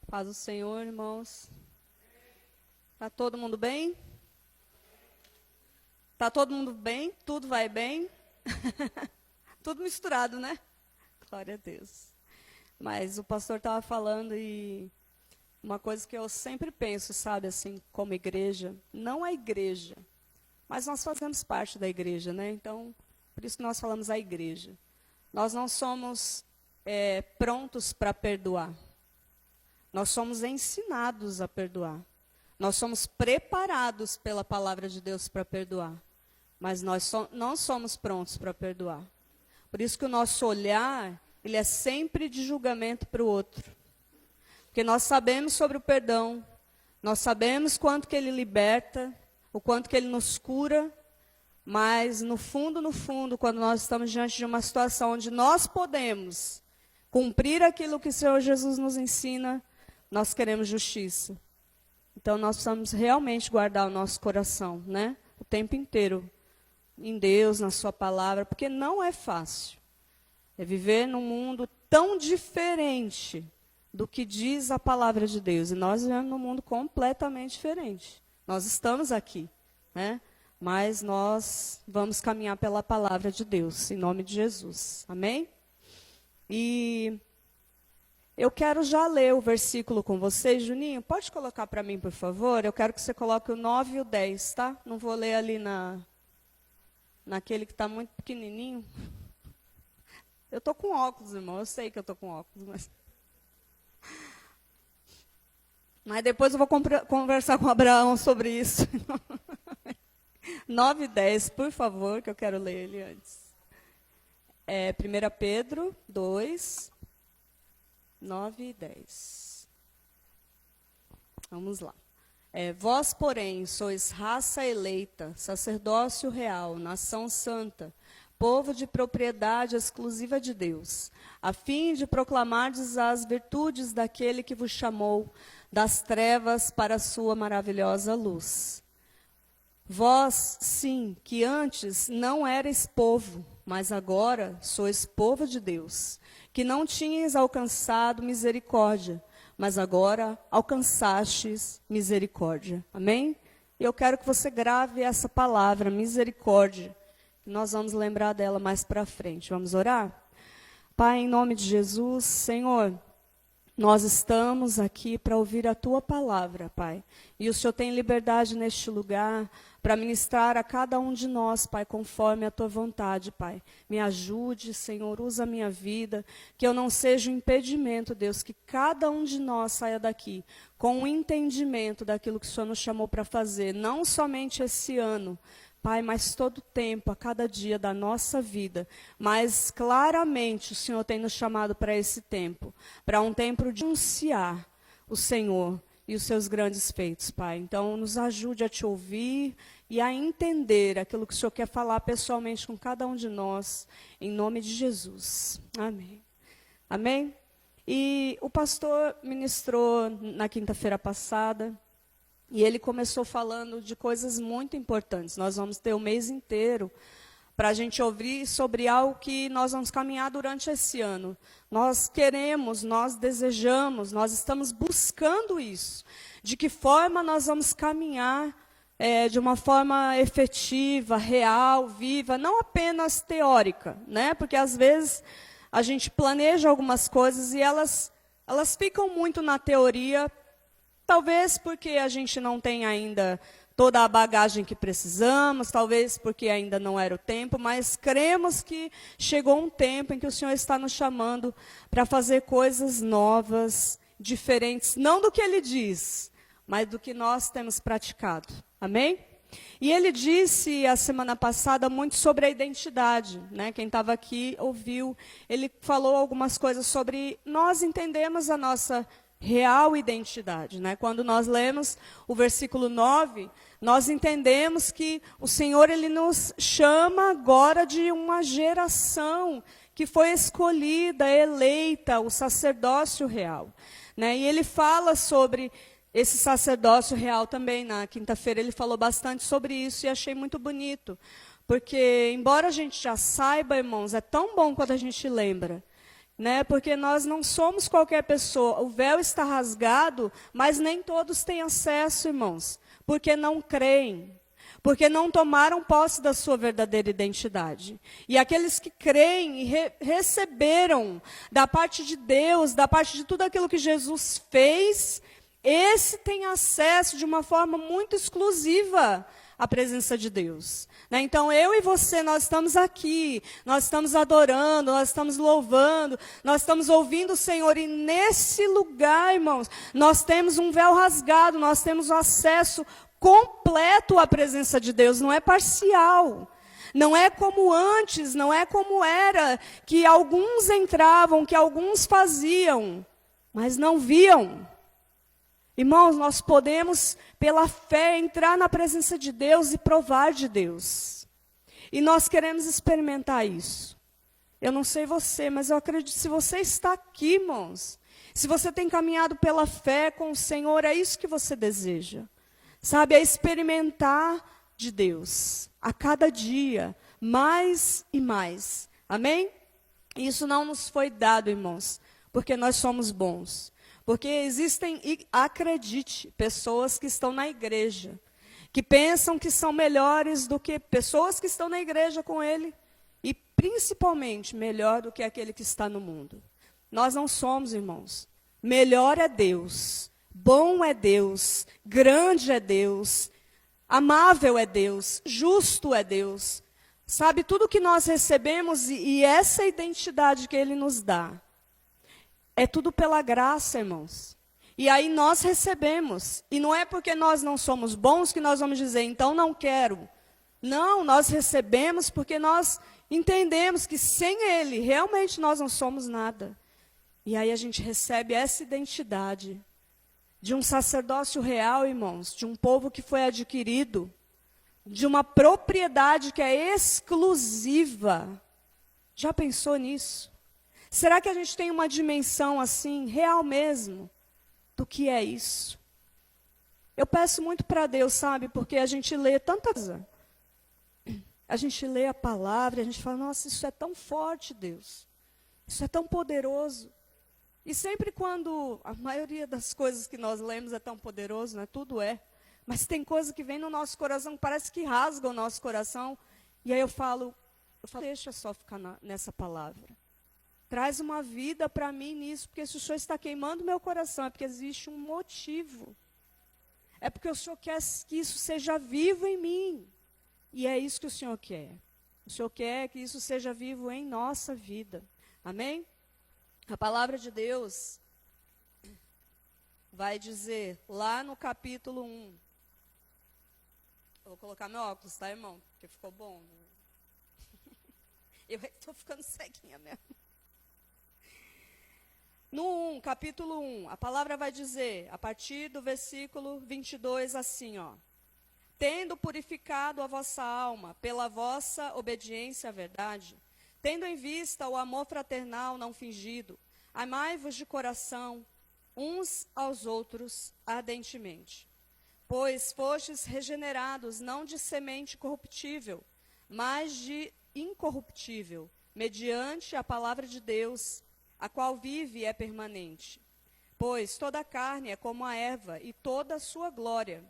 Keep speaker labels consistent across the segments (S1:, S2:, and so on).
S1: Paz do Senhor, irmãos. Tá todo mundo bem? Tá todo mundo bem? Tudo vai bem? Tudo misturado, né? Glória a Deus. Mas o pastor estava falando e uma coisa que eu sempre penso, sabe, assim, como igreja, não a igreja, mas nós fazemos parte da igreja, né? Então, por isso que nós falamos a igreja. Nós não somos prontos para perdoar. Nós somos ensinados a perdoar. Nós somos preparados pela palavra de Deus para perdoar. Mas nós não somos prontos para perdoar. Por isso que o nosso olhar, ele é sempre de julgamento para o outro. Porque nós sabemos sobre o perdão, nós sabemos quanto que ele liberta, o quanto que ele nos cura, mas no fundo, quando nós estamos diante de uma situação onde nós podemos cumprir aquilo que o Senhor Jesus nos ensina, nós queremos justiça. Então, nós precisamos realmente guardar o nosso coração, né? O tempo inteiro, em Deus, na sua palavra, porque não é fácil. É viver num mundo tão diferente do que diz a palavra de Deus. E nós vivemos num mundo completamente diferente. Nós estamos aqui, né? Mas nós vamos caminhar pela palavra de Deus, em nome de Jesus. Amém? E eu quero já ler o versículo com vocês. Juninho, pode colocar para mim, por favor? Eu quero que você coloque o 9 e o 10, tá? Não vou ler ali naquele que está muito pequenininho. Eu estou com óculos, irmão. Eu sei que eu estou com óculos, mas depois eu vou conversar com o Abraão sobre isso. 9 e 10, por favor, que eu quero ler ele antes. 1 Pedro 2, 9 e 10. Vamos lá. Vós, porém, sois raça eleita, sacerdócio real, nação santa, povo de propriedade exclusiva de Deus, a fim de proclamardes as virtudes daquele que vos chamou das trevas para a sua maravilhosa luz. Vós, sim, que antes não erais povo, mas agora sois povo de Deus, que não tinhas alcançado misericórdia, mas agora alcançastes misericórdia. Amém? E eu quero que você grave essa palavra, misericórdia. Nós vamos lembrar dela mais para frente. Vamos orar? Pai, em nome de Jesus, Senhor, nós estamos aqui para ouvir a Tua palavra, Pai. E o Senhor tem liberdade neste lugar para ministrar a cada um de nós, Pai, conforme a Tua vontade, Pai. Me ajude, Senhor, usa a minha vida, que eu não seja um impedimento, Deus, que cada um de nós saia daqui com um entendimento daquilo que o Senhor nos chamou para fazer, não somente esse ano, Pai, mas todo tempo, a cada dia da nossa vida. Mas claramente o Senhor tem nos chamado para esse tempo, para um tempo de anunciar o Senhor e os seus grandes feitos, Pai. Então, nos ajude a Te ouvir e a entender aquilo que o Senhor quer falar pessoalmente com cada um de nós, em nome de Jesus. Amém. Amém? E o pastor ministrou na quinta-feira passada, e ele começou falando de coisas muito importantes. Nós vamos ter o mês inteiro para a gente ouvir sobre algo que nós vamos caminhar durante esse ano. Nós queremos, nós desejamos, nós estamos buscando isso. De que forma nós vamos caminhar de uma forma efetiva, real, viva, não apenas teórica, né? Porque às vezes a gente planeja algumas coisas e elas ficam muito na teoria. Talvez porque a gente não tem ainda toda a bagagem que precisamos, talvez porque ainda não era o tempo, mas cremos que chegou um tempo em que o Senhor está nos chamando para fazer coisas novas, diferentes, não do que Ele diz, mas do que nós temos praticado. Amém? E ele disse a semana passada muito sobre a identidade, né? Quem estava aqui ouviu, ele falou algumas coisas sobre nós entendemos a nossa real identidade, né? Quando nós lemos o versículo 9, nós entendemos que o Senhor ele nos chama agora de uma geração que foi escolhida, eleita, o sacerdócio real, né? E ele fala sobre esse sacerdócio real também. Na quinta-feira ele falou bastante sobre isso e achei muito bonito, porque embora a gente já saiba, irmãos, é tão bom quando a gente lembra né? Porque nós não somos qualquer pessoa. O véu está rasgado, mas nem todos têm acesso, irmãos, porque não creem. Porque não tomaram posse da sua verdadeira identidade. E aqueles que creem e receberam da parte de Deus, da parte de tudo aquilo que Jesus fez, esse tem acesso de uma forma muito exclusiva à presença de Deus. Né? Então, eu e você, nós estamos aqui, nós estamos adorando, nós estamos louvando, nós estamos ouvindo o Senhor. E nesse lugar, irmãos, nós temos um véu rasgado, nós temos o acesso completo à presença de Deus, não é parcial. Não é como antes, não é como era, que alguns entravam, que alguns faziam, mas não viam. Irmãos, nós podemos, pela fé, entrar na presença de Deus e provar de Deus. E nós queremos experimentar isso. Eu não sei você, mas eu acredito, se você está aqui, irmãos, se você tem caminhado pela fé com o Senhor, é isso que você deseja. Sabe, é experimentar de Deus, a cada dia, mais e mais. Amém? Isso não nos foi dado, irmãos, porque nós somos bons. Porque existem, e acredite, pessoas que estão na igreja, que pensam que são melhores do que pessoas que estão na igreja com ele, e principalmente melhor do que aquele que está no mundo. Nós não somos, irmãos. Melhor é Deus. Bom é Deus, grande é Deus, amável é Deus, justo é Deus. Sabe, tudo que nós recebemos e essa identidade que Ele nos dá, é tudo pela graça, irmãos. E aí nós recebemos. E não é porque nós não somos bons que nós vamos dizer, então não quero. Não, nós recebemos porque nós entendemos que sem Ele, realmente nós não somos nada. E aí a gente recebe essa identidade de um sacerdócio real, irmãos, de um povo que foi adquirido, de uma propriedade que é exclusiva. Já pensou nisso? Será que a gente tem uma dimensão assim, real mesmo, do que é isso? Eu peço muito para Deus, sabe, porque a gente lê tanta coisa. A gente lê a palavra e a gente fala, nossa, isso é tão forte, Deus. Isso é tão poderoso. E sempre quando a maioria das coisas que nós lemos é tão poderoso, né? Tudo é. Mas tem coisa que vem no nosso coração, parece que rasga o nosso coração. E aí eu falo deixa só ficar nessa palavra. Traz uma vida para mim nisso, porque se o Senhor está queimando meu coração, é porque existe um motivo. É porque o Senhor quer que isso seja vivo em mim. E é isso que o Senhor quer. O Senhor quer que isso seja vivo em nossa vida. Amém? A palavra de Deus vai dizer lá no capítulo 1. Eu vou colocar meu óculos, tá, irmão? Porque ficou bom. Eu estou ficando ceguinha mesmo. No 1, capítulo 1, a palavra vai dizer, a partir do versículo 22, assim, ó. Tendo purificado a vossa alma pela vossa obediência à verdade, tendo em vista o amor fraternal não fingido, amai-vos de coração, uns aos outros ardentemente. Pois fostes regenerados não de semente corruptível, mas de incorruptível, mediante a palavra de Deus, a qual vive e é permanente. Pois toda a carne é como a erva, e toda a sua glória,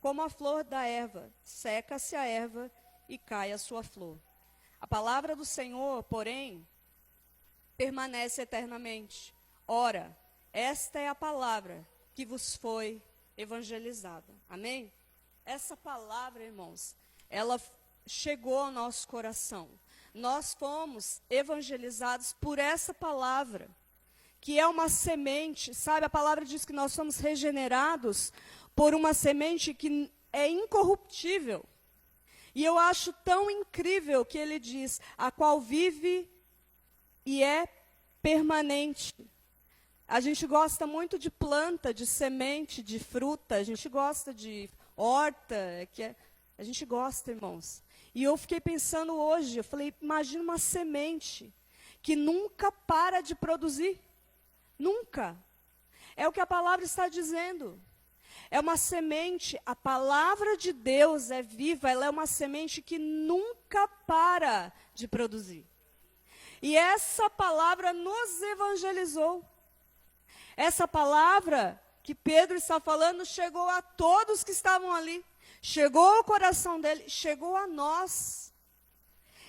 S1: como a flor da erva, seca-se a erva e cai a sua flor. A palavra do Senhor, porém, permanece eternamente. Ora, esta é a palavra que vos foi evangelizada. Amém? Essa palavra, irmãos, ela chegou ao nosso coração. Nós fomos evangelizados por essa palavra, que é uma semente, sabe? A palavra diz que nós somos regenerados por uma semente que é incorruptível. E eu acho tão incrível que ele diz, a qual vive e é permanente. A gente gosta muito de planta, de semente, de fruta, a gente gosta de horta, a gente gosta, irmãos. E eu fiquei pensando hoje, eu falei, imagina uma semente que nunca para de produzir. Nunca. É o que a palavra está dizendo. É uma semente, a palavra de Deus é viva, ela é uma semente que nunca para de produzir. E essa palavra nos evangelizou. Essa palavra que Pedro está falando chegou a todos que estavam ali. Chegou ao coração dele, chegou a nós.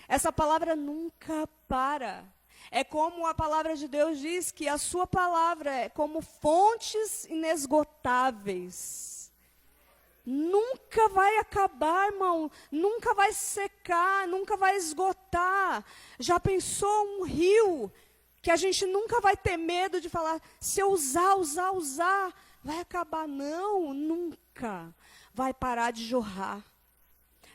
S1: Essa palavra nunca para. É como a palavra de Deus diz, que a sua palavra é como fontes inesgotáveis. Nunca vai acabar, irmão. Nunca vai secar, nunca vai esgotar. Já pensou um rio que a gente nunca vai ter medo de falar, se eu usar, vai acabar? Não, nunca vai parar de jorrar.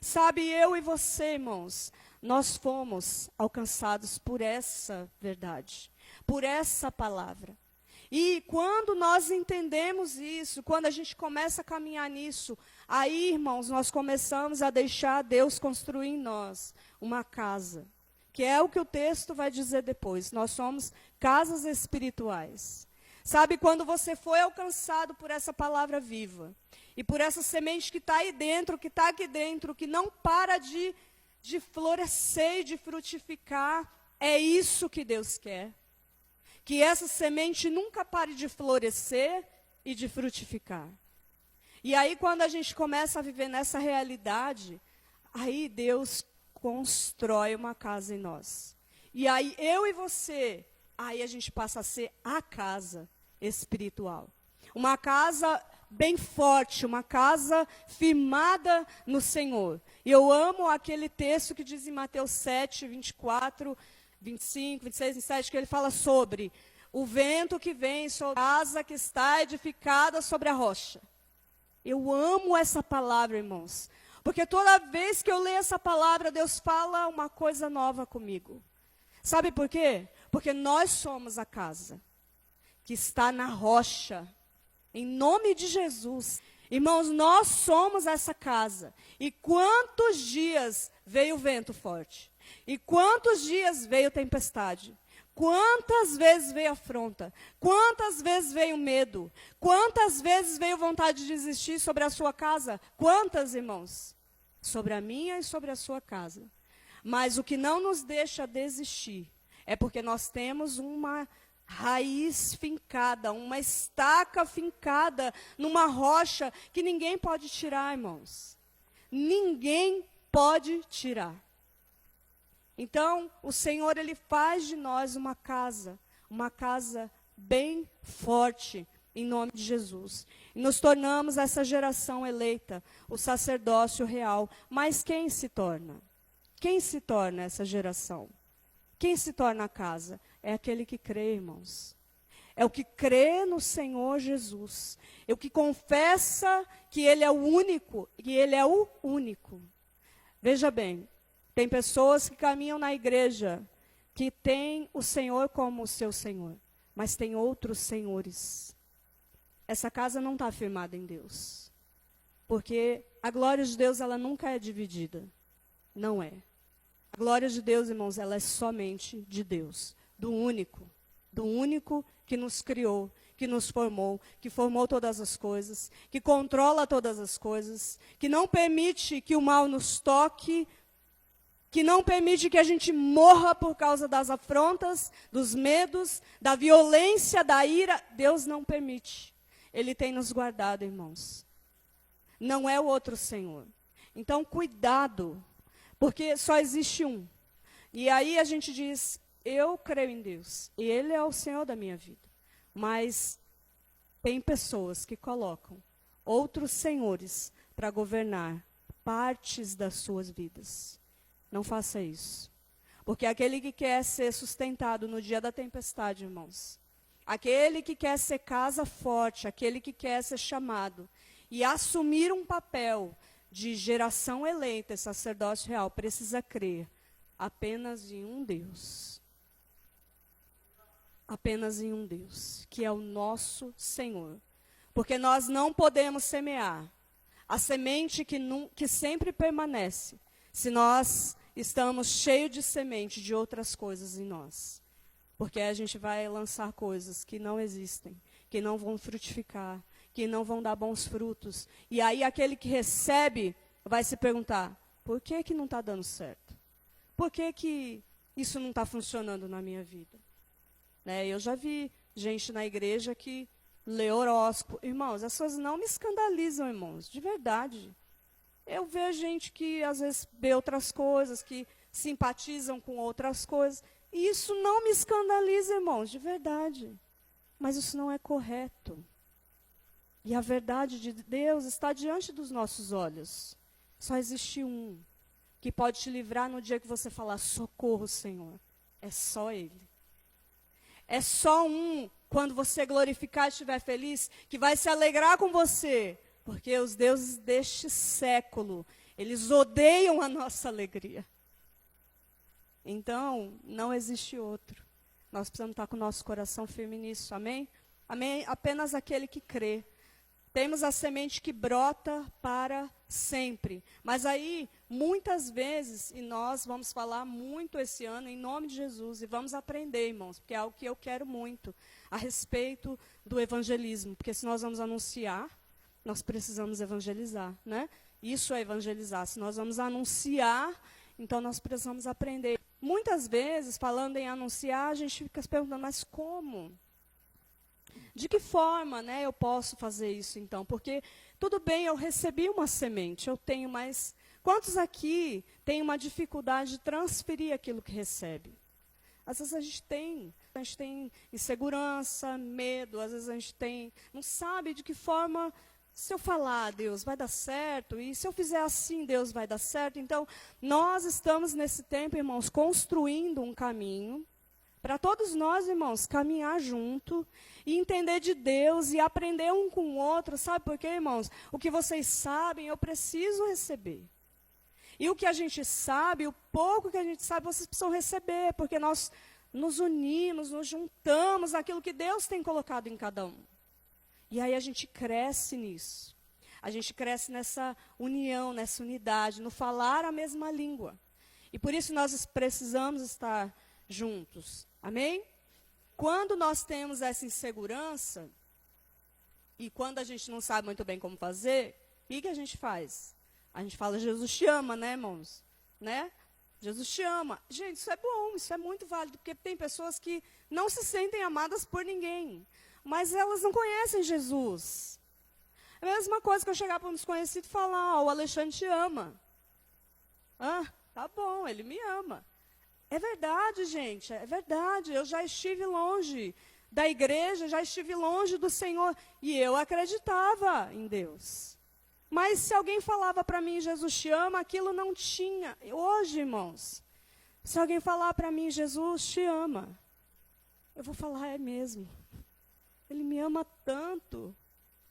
S1: Sabe, eu e você, irmãos, nós fomos alcançados por essa verdade, por essa palavra. E quando nós entendemos isso, quando a gente começa a caminhar nisso, aí, irmãos, nós começamos a deixar Deus construir em nós uma casa, que é o que o texto vai dizer depois. Nós somos casas espirituais. Sabe, quando você foi alcançado por essa palavra viva, e por essa semente que está aí dentro, que está aqui dentro, que não para de florescer e de frutificar, é isso que Deus quer. Que essa semente nunca pare de florescer e de frutificar. E aí, quando a gente começa a viver nessa realidade, aí Deus constrói uma casa em nós. E aí, eu e você, aí a gente passa a ser a casa espiritual. Uma casa bem forte, uma casa firmada no Senhor. E eu amo aquele texto que diz em Mateus 7, 24, 25, 26, 27, que ele fala sobre o vento que vem sobre a casa que está edificada sobre a rocha. Eu amo essa palavra, irmãos. Porque toda vez que eu leio essa palavra, Deus fala uma coisa nova comigo. Sabe por quê? Porque nós somos a casa que está na rocha. Em nome de Jesus. Irmãos, nós somos essa casa. E quantos dias veio o vento forte? E quantos dias veio tempestade? Quantas vezes veio afronta? Quantas vezes veio medo? Quantas vezes veio vontade de desistir sobre a sua casa? Quantas, irmãos? Sobre a minha e sobre a sua casa. Mas o que não nos deixa desistir é porque nós temos uma raiz fincada, uma estaca fincada numa rocha que ninguém pode tirar, irmãos. Ninguém pode tirar. Então, o Senhor, Ele faz de nós uma casa bem forte, em nome de Jesus. E nos tornamos essa geração eleita, o sacerdócio real. Mas quem se torna? Quem se torna essa geração? Quem se torna a casa? É aquele que crê, irmãos. É o que crê no Senhor Jesus. É o que confessa que Ele é o único, e Ele é o único. Veja bem, tem pessoas que caminham na igreja, que tem o Senhor como o seu Senhor, mas tem outros senhores. Essa casa não está firmada em Deus. Porque a glória de Deus, ela nunca é dividida. Não é. A glória de Deus, irmãos, ela é somente de Deus. Do único que nos criou, que nos formou, que formou todas as coisas, que controla todas as coisas, que não permite que o mal nos toque, que não permite que a gente morra por causa das afrontas, dos medos, da violência, da ira. Deus não permite. Ele tem nos guardado, irmãos. Não é o outro Senhor. Então, cuidado, porque só existe um. E aí a gente diz, eu creio em Deus, e Ele é o Senhor da minha vida. Mas tem pessoas que colocam outros senhores para governar partes das suas vidas. Não faça isso. Porque aquele que quer ser sustentado no dia da tempestade, irmãos, aquele que quer ser casa forte, aquele que quer ser chamado e assumir um papel de geração eleita, sacerdócio real, precisa crer apenas em um Deus. Apenas em um Deus, que é o nosso Senhor. Porque nós não podemos semear a semente que sempre permanece, se nós estamos cheios de semente de outras coisas em nós. Porque a gente vai lançar coisas que não existem, que não vão frutificar, que não vão dar bons frutos. E aí aquele que recebe vai se perguntar, por que não está dando certo? Por que isso não está funcionando na minha vida? Né? Eu já vi gente na igreja que lê horóscopo. Irmãos, as coisas não me escandalizam, irmãos, de verdade. Eu vejo gente que às vezes vê outras coisas, que simpatizam com outras coisas. E isso não me escandaliza, irmãos, de verdade. Mas isso não é correto. E a verdade de Deus está diante dos nossos olhos. Só existe um que pode te livrar no dia que você falar, socorro, Senhor. É só Ele. É só um, quando você glorificar e estiver feliz, que vai se alegrar com você. Porque os deuses deste século, eles odeiam a nossa alegria. Então, não existe outro. Nós precisamos estar com o nosso coração firme nisso, amém? Amém? Apenas aquele que crê. Temos a semente que brota para sempre. Mas aí, muitas vezes, e nós vamos falar muito esse ano, em nome de Jesus, e vamos aprender, irmãos, porque é algo que eu quero muito, a respeito do evangelismo. Porque se nós vamos anunciar, nós precisamos evangelizar, né? Isso é evangelizar. Se nós vamos anunciar, então nós precisamos aprender. Muitas vezes, falando em anunciar, a gente fica se perguntando, mas como? De que forma, né, eu posso fazer isso, então? Porque, tudo bem, eu recebi uma semente, eu tenho, mas quantos aqui têm uma dificuldade de transferir aquilo que recebe? Às vezes a gente tem insegurança, medo, às vezes a gente não sabe de que forma, se eu falar, Deus, vai dar certo, e se eu fizer assim, Deus vai dar certo. Então, nós estamos nesse tempo, irmãos, construindo um caminho, para todos nós, irmãos, caminhar junto e entender de Deus e aprender um com o outro. Sabe por quê, irmãos? O que vocês sabem, eu preciso receber. E o que a gente sabe, o pouco que a gente sabe, vocês precisam receber, porque nós nos unimos, nos juntamos naquilo que Deus tem colocado em cada um. E aí a gente cresce nisso. A gente cresce nessa união, nessa unidade, no falar a mesma língua. E por isso nós precisamos estar juntos. Amém? Quando nós temos essa insegurança, e quando a gente não sabe muito bem como fazer, o que a gente faz? A gente fala, Jesus te ama, né, irmãos? Né? Jesus te ama. Gente, isso é bom, isso é muito válido, porque tem pessoas que não se sentem amadas por ninguém, mas elas não conhecem Jesus. É a mesma coisa que eu chegar para um desconhecido e falar, o Alexandre te ama. Ah, tá bom, ele me ama. É verdade, gente, é verdade. Eu já estive longe da igreja, já estive longe do Senhor, e eu acreditava em Deus. Mas se alguém falava para mim, Jesus te ama, aquilo não tinha. Hoje, irmãos, se alguém falar para mim, Jesus te ama, eu vou falar, é mesmo. Ele me ama tanto.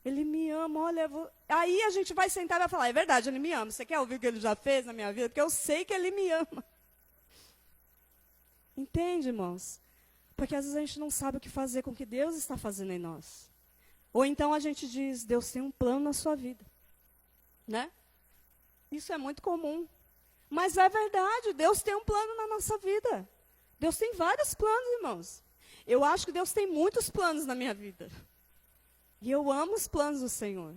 S1: Ele me ama, olha, aí a gente vai sentar e vai falar, é verdade, ele me ama. Você quer ouvir o que ele já fez na minha vida? Porque eu sei que ele me ama. Entende, irmãos? Porque às vezes a gente não sabe o que fazer com o que Deus está fazendo em nós. Ou então a gente diz, Deus tem um plano na sua vida. Né? Isso é muito comum. Mas é verdade, Deus tem um plano na nossa vida. Deus tem vários planos, irmãos. Eu acho que Deus tem muitos planos na minha vida. E eu amo os planos do Senhor.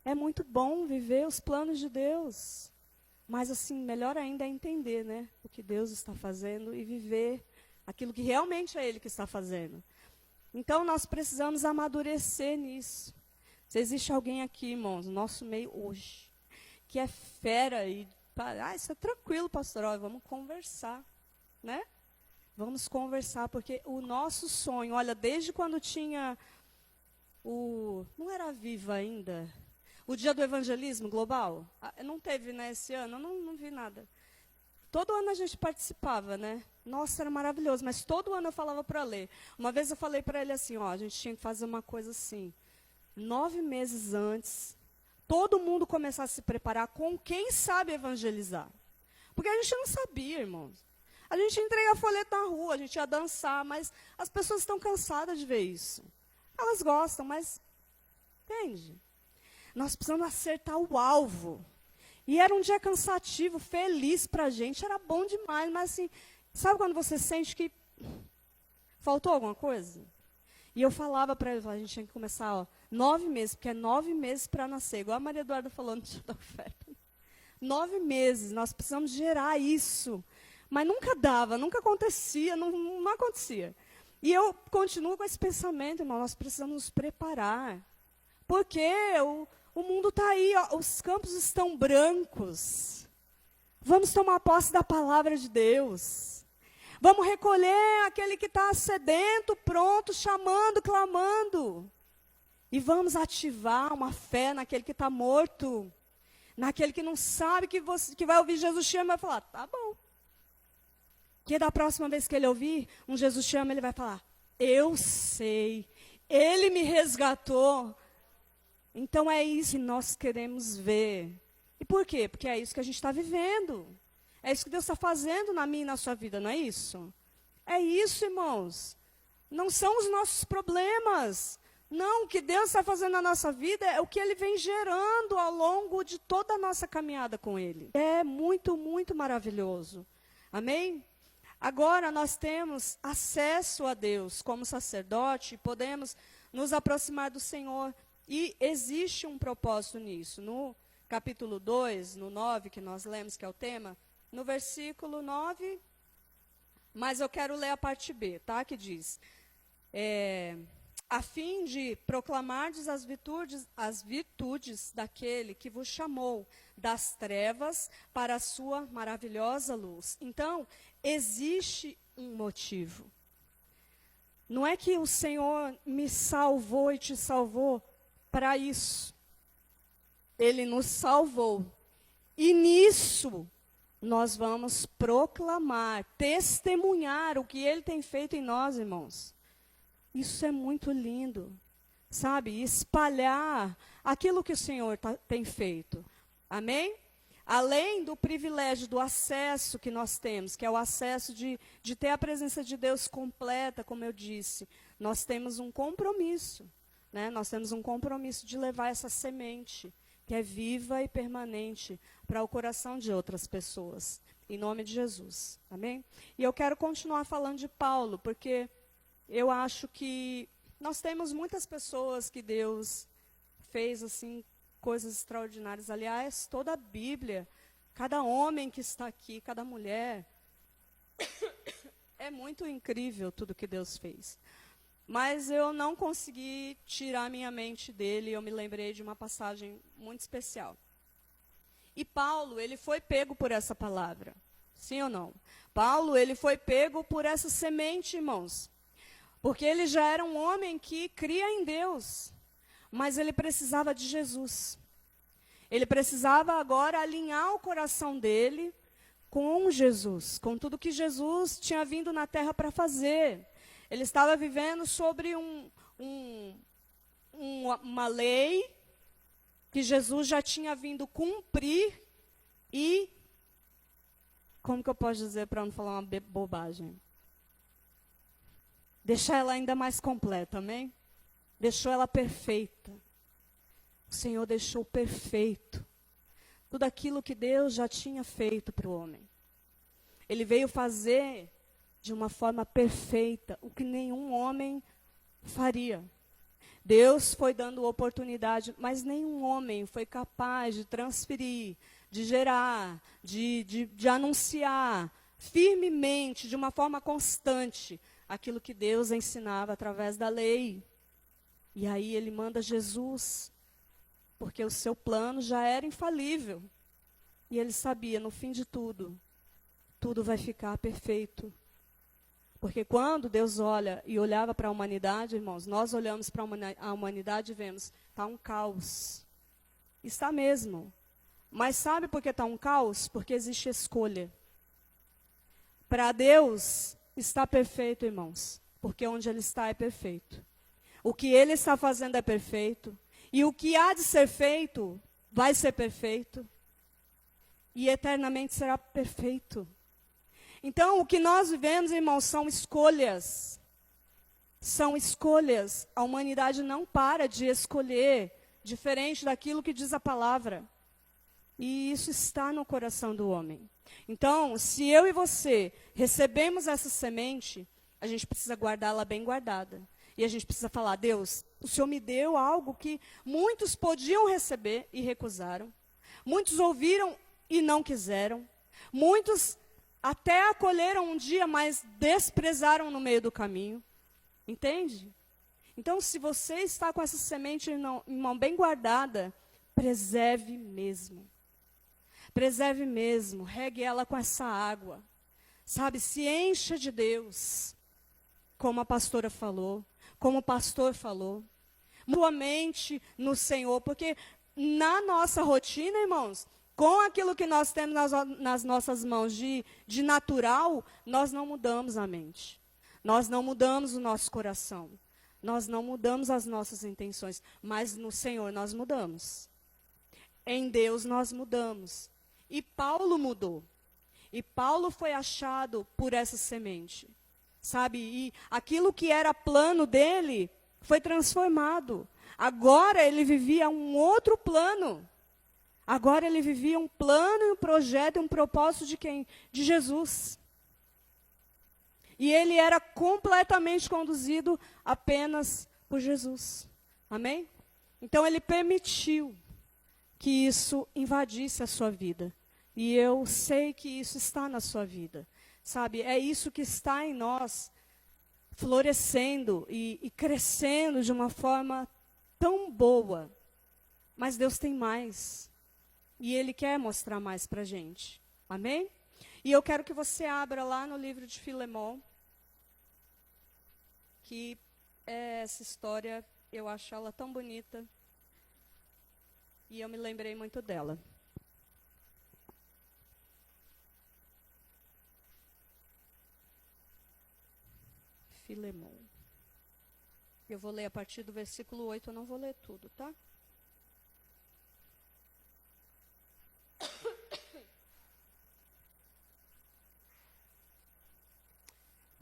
S1: É muito bom viver os planos de Deus. Mas, assim, melhor ainda é entender, né, o que Deus está fazendo e viver aquilo que realmente é Ele que está fazendo. Então, nós precisamos amadurecer nisso. Se existe alguém aqui, irmãos, no nosso meio hoje, que é fera e, isso é tranquilo, pastor, vamos conversar, né? Vamos conversar, porque o nosso sonho, olha, desde quando tinha não era Viva ainda, o dia do evangelismo global, não teve, né, esse ano, eu não vi nada. Todo ano a gente participava, né? Nossa, era maravilhoso, mas todo ano eu falava para ler. Uma vez eu falei para ele assim, a gente tinha que fazer uma coisa assim, 9 meses antes, todo mundo começar a se preparar com quem sabe evangelizar. Porque a gente não sabia, irmãos. A gente entrega folheto na rua, a gente ia dançar, mas as pessoas estão cansadas de ver isso. Elas gostam, mas, entende? Nós precisamos acertar o alvo. E era um dia cansativo, feliz para a gente, era bom demais, mas assim, sabe quando você sente que faltou alguma coisa? E eu falava para ele, a gente tinha que começar, 9 meses, porque é 9 meses para nascer, igual a Maria Eduarda falou no dia da oferta. 9 meses, nós precisamos gerar isso. Mas nunca dava, nunca acontecia, não acontecia. E eu continuo com esse pensamento, irmão, nós precisamos nos preparar. Porque o mundo está aí, ó, os campos estão brancos. Vamos tomar posse da palavra de Deus. Vamos recolher aquele que está sedento, pronto, chamando, clamando. E vamos ativar uma fé naquele que está morto. Naquele que não sabe que vai ouvir Jesus te ama e vai falar, tá bom. Que da próxima vez que ele ouvir um Jesus te ama, ele vai falar, eu sei, ele me resgatou. Então é isso que nós queremos ver. E por quê? Porque é isso que a gente está vivendo. É isso que Deus está fazendo na minha e na sua vida, não é isso? É isso, irmãos. Não são os nossos problemas. Não, o que Deus está fazendo na nossa vida é o que Ele vem gerando ao longo de toda a nossa caminhada com Ele. É muito, muito maravilhoso. Amém? Agora nós temos acesso a Deus como sacerdote, podemos nos aproximar do Senhor. E existe um propósito nisso. No capítulo 2, no 9, que nós lemos, que é o tema, no versículo 9, mas eu quero ler a parte B, tá? Que diz, a fim de proclamardes as virtudes daquele que vos chamou das trevas para a sua maravilhosa luz. Então, existe um motivo. Não é que o Senhor me salvou e te salvou para isso. Ele nos salvou. E nisso nós vamos proclamar, testemunhar o que Ele tem feito em nós, irmãos. Isso é muito lindo, sabe? Espalhar aquilo que o Senhor tem feito. Amém? Além do privilégio, do acesso que nós temos, que é o acesso de ter a presença de Deus completa, como eu disse, nós temos um compromisso, né? Nós temos um compromisso de levar essa semente, que é viva e permanente, para o coração de outras pessoas, em nome de Jesus. Amém? E eu quero continuar falando de Paulo, porque eu acho que nós temos muitas pessoas que Deus fez assim coisas extraordinárias. Aliás, toda a Bíblia, cada homem que está aqui, cada mulher, é muito incrível tudo que Deus fez. Mas eu não consegui tirar minha mente dele, eu me lembrei de uma passagem muito especial. E Paulo, ele foi pego por essa palavra, sim ou não? Paulo, ele foi pego por essa semente, irmãos. Porque ele já era um homem que cria em Deus, mas ele precisava de Jesus. Ele precisava agora alinhar o coração dele com Jesus, com tudo que Jesus tinha vindo na terra para fazer. Ele estava vivendo sobre uma lei que Jesus já tinha vindo cumprir e, como que eu posso dizer para não falar uma bobagem? Deixar ela ainda mais completa, amém? Deixou ela perfeita. O Senhor deixou perfeito tudo aquilo que Deus já tinha feito para o homem. Ele veio fazer de uma forma perfeita o que nenhum homem faria. Deus foi dando oportunidade, mas nenhum homem foi capaz de transferir, de gerar, de anunciar firmemente, de uma forma constante, aquilo que Deus ensinava através da lei. E aí ele manda Jesus, porque o seu plano já era infalível. E ele sabia, no fim de tudo, tudo vai ficar perfeito. Porque quando Deus olha e olhava para a humanidade, irmãos, nós olhamos para a humanidade e vemos, está um caos. Está mesmo. Mas sabe por que está um caos? Porque existe escolha. Para Deus está perfeito, irmãos, porque onde Ele está é perfeito. O que Ele está fazendo é perfeito. E o que há de ser feito vai ser perfeito. E eternamente será perfeito. Então, o que nós vivemos, irmãos, são escolhas. São escolhas. A humanidade não para de escolher, diferente daquilo que diz a palavra. E isso está no coração do homem. Então, se eu e você recebemos essa semente, a gente precisa guardá-la bem guardada. E a gente precisa falar, Deus, o Senhor me deu algo que muitos podiam receber e recusaram. Muitos ouviram e não quiseram. Muitos Até acolheram um dia, mas desprezaram no meio do caminho. Entende? Então, se você está com essa semente, irmão, bem guardada, preserve mesmo. Preserve mesmo, regue ela com essa água. Sabe, se encha de Deus, como a pastora falou, como o pastor falou. Tua mente no Senhor, porque na nossa rotina, irmãos, com aquilo que nós temos nas nossas mãos de natural, nós não mudamos a mente. Nós não mudamos o nosso coração. Nós não mudamos as nossas intenções, mas no Senhor nós mudamos. Em Deus nós mudamos. E Paulo mudou. E Paulo foi achado por essa semente. Sabe? E aquilo que era plano dele foi transformado. Agora ele vivia um outro plano. Agora ele vivia um plano, um projeto, um propósito de quem? De Jesus. E ele era completamente conduzido apenas por Jesus. Amém? Então ele permitiu que isso invadisse a sua vida. E eu sei que isso está na sua vida. Sabe, é isso que está em nós, florescendo e crescendo de uma forma tão boa. Mas Deus tem mais. E Ele quer mostrar mais para a gente. Amém? E eu quero que você abra lá no livro de Filemon, que essa história, eu acho ela tão bonita. E eu me lembrei muito dela. Filemon. Eu vou ler a partir do versículo 8, eu não vou ler tudo, tá?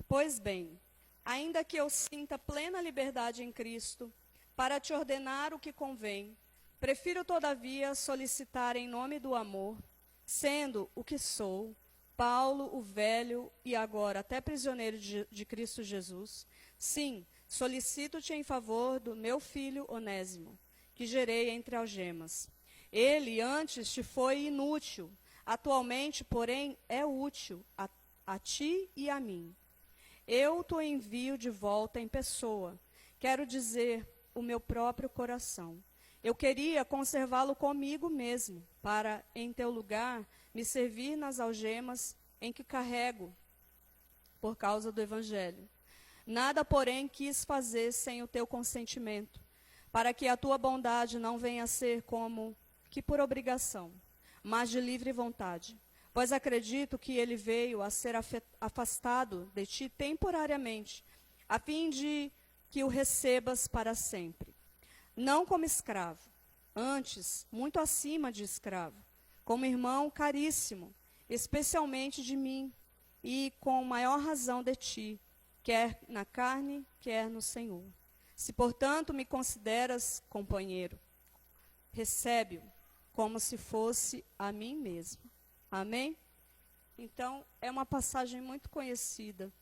S1: Pois bem, ainda que eu sinta plena liberdade em Cristo, para te ordenar o que convém, prefiro, todavia, solicitar em nome do amor, sendo o que sou, Paulo, o velho, e agora até prisioneiro de Cristo Jesus, sim, solicito-te em favor do meu filho Onésimo, que gerei entre algemas. Ele antes te foi inútil, atualmente, porém, é útil a ti e a mim. Eu te envio de volta em pessoa, quero dizer, o meu próprio coração. Eu queria conservá-lo comigo mesmo, para, em teu lugar, me servir nas algemas em que carrego, por causa do Evangelho. Nada, porém, quis fazer sem o teu consentimento, para que a tua bondade não venha a ser como que por obrigação, mas de livre vontade. Pois acredito que ele veio a ser afastado de ti temporariamente, a fim de que o recebas para sempre. Não como escravo, antes, muito acima de escravo, como irmão caríssimo, especialmente de mim, e com maior razão de ti, quer na carne, quer no Senhor. Se, portanto, me consideras companheiro, recebe-o como se fosse a mim mesmo. Amém? Então, é uma passagem muito conhecida.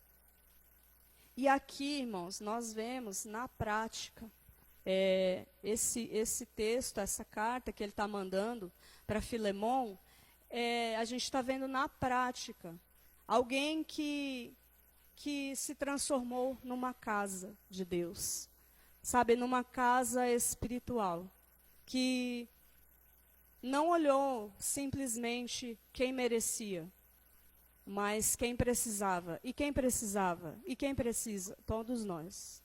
S1: E aqui, irmãos, nós vemos na prática esse texto, essa carta que ele está mandando para Filemon, a gente está vendo na prática alguém que se transformou numa casa de Deus, sabe, numa casa espiritual, que não olhou simplesmente quem merecia, mas quem precisava. E quem precisava? E quem precisa? Todos nós.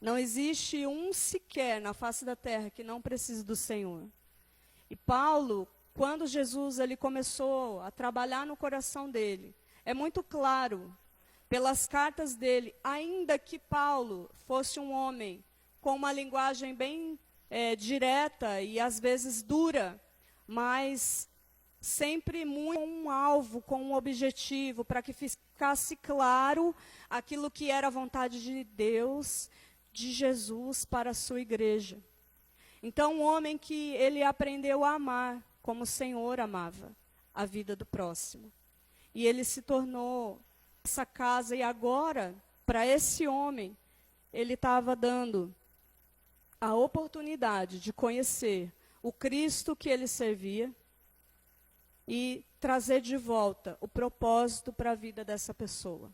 S1: Não existe um sequer na face da terra que não precise do Senhor. E Paulo, quando Jesus ele começou a trabalhar no coração dele, é muito claro, pelas cartas dele, ainda que Paulo fosse um homem com uma linguagem bem direta e às vezes dura, mas sempre muito com um alvo, com um objetivo, para que ficasse claro aquilo que era a vontade de Deus, de Jesus para a sua igreja. Então, um homem que ele aprendeu a amar, como o Senhor amava a vida do próximo. E ele se tornou essa casa, e agora, para esse homem, ele estava dando a oportunidade de conhecer o Cristo que ele servia, e trazer de volta o propósito para a vida dessa pessoa.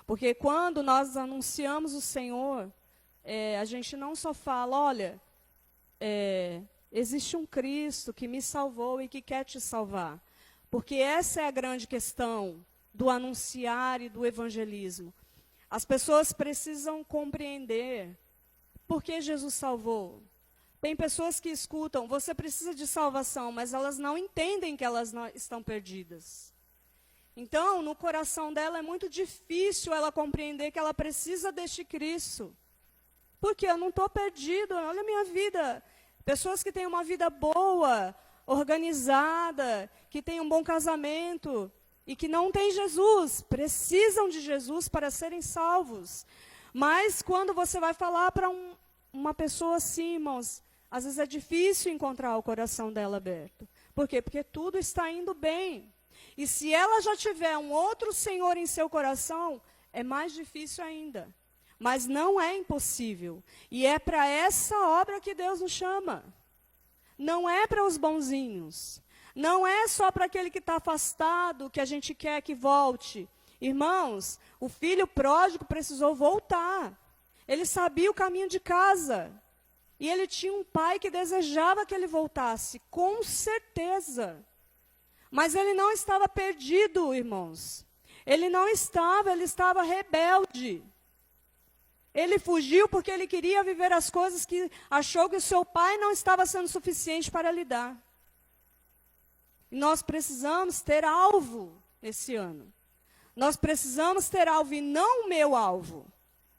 S1: Porque quando nós anunciamos o Senhor, a gente não só fala, olha, existe um Cristo que me salvou e que quer te salvar. Porque essa é a grande questão do anunciar e do evangelismo. As pessoas precisam compreender por que Jesus salvou. Tem pessoas que escutam, você precisa de salvação, mas elas não entendem que elas não estão perdidas. Então, no coração dela é muito difícil ela compreender que ela precisa deste Cristo. Porque eu não estou perdido, olha a minha vida. Pessoas que têm uma vida boa, organizada, que têm um bom casamento e que não têm Jesus, precisam de Jesus para serem salvos. Mas quando você vai falar para uma pessoa assim, irmãos, às vezes é difícil encontrar o coração dela aberto. Por quê? Porque tudo está indo bem. E se ela já tiver um outro Senhor em seu coração, é mais difícil ainda. Mas não é impossível. E é para essa obra que Deus nos chama. Não é para os bonzinhos. Não é só para aquele que está afastado, que a gente quer que volte. Irmãos, o filho pródigo precisou voltar. Ele sabia o caminho de casa. E ele tinha um pai que desejava que ele voltasse, com certeza. Mas ele não estava perdido, irmãos. Ele estava rebelde. Ele fugiu porque ele queria viver as coisas que achou que o seu pai não estava sendo suficiente para lhe dar. E nós precisamos ter alvo esse ano. Nós precisamos ter alvo e não o meu alvo,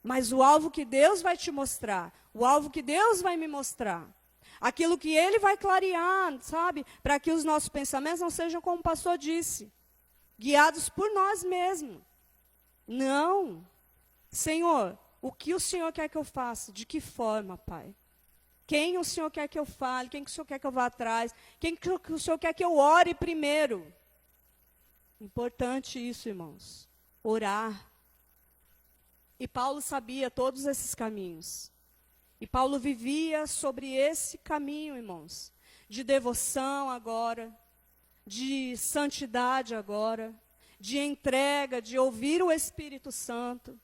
S1: mas o alvo que Deus vai te mostrar, o alvo que Deus vai me mostrar. Aquilo que Ele vai clarear, sabe? Para que os nossos pensamentos não sejam, como o pastor disse, guiados por nós mesmos. Não. Senhor, o que o Senhor quer que eu faça? De que forma, Pai? Quem o Senhor quer que eu fale? Quem que o Senhor quer que eu vá atrás? Quem que o Senhor quer que eu ore primeiro? Importante isso, irmãos. Orar. E Paulo sabia todos esses caminhos. E Paulo vivia sobre esse caminho, irmãos. De devoção agora, de santidade agora, de entrega, de ouvir o Espírito Santo.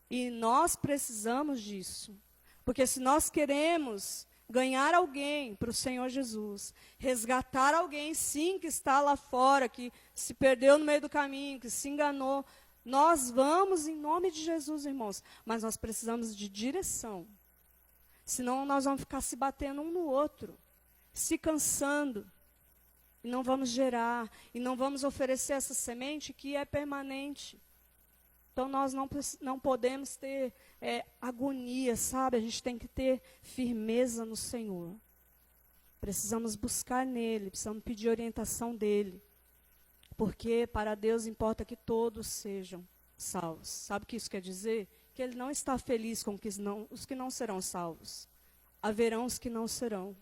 S1: E nós precisamos disso. Porque se nós queremos ganhar alguém para o Senhor Jesus, resgatar alguém, sim, que está lá fora, que se perdeu no meio do caminho, que se enganou, nós vamos em nome de Jesus, irmãos. Mas nós precisamos de direção. Senão nós vamos ficar se batendo um no outro, se cansando. E não vamos gerar, e não vamos oferecer essa semente que é permanente. Então, nós não podemos ter agonia, sabe? A gente tem que ter firmeza no Senhor. Precisamos buscar nele, precisamos pedir orientação dele. Porque para Deus importa que todos sejam salvos. Sabe o que isso quer dizer? Que ele não está feliz com os que não serão salvos. Haverão os que não serão.